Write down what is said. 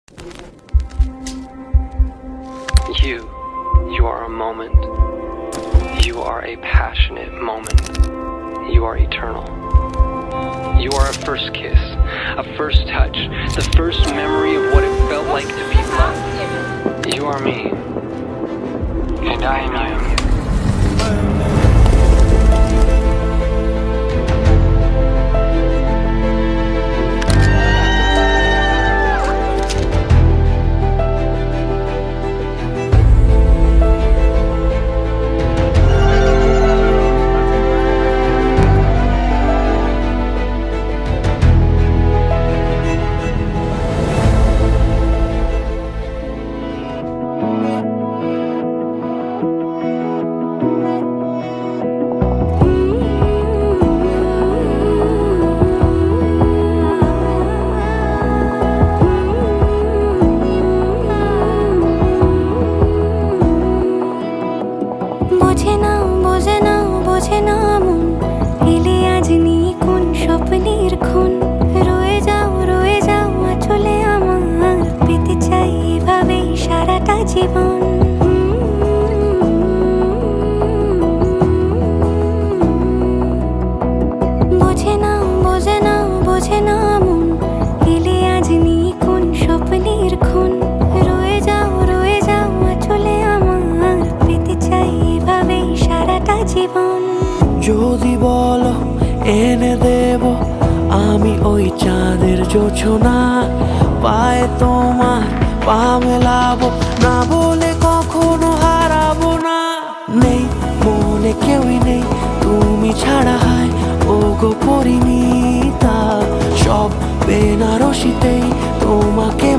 You are a moment. You are a passionate moment. You are eternal. You are a first kiss, a first touch, the first memory of what it felt like to be loved. You are me, and I am you. বোঝে না মন এলে আজ নিয়ে কোন স্বপ্নের খুন রয়ে যাও চলে আমার পেতে চাই এভাবেই সারাটা জীবন বোঝে না মন এলে আজ নিয়ে কোন স্বপ্নের খুন রয়ে যাও চলে আমার পেতে চাই এভাবেই সারাটা জীবন যদি বলো এনে দেব আমি ওই চাঁদের জোছনা পায়ে তোমার পা মেলাবো না বলে কখনো হারাবো না নেই মনে কেউই নেই তুমি ছাড়া হয় ও গো পরিণীতা সব বেনারসিতেই তোমাকে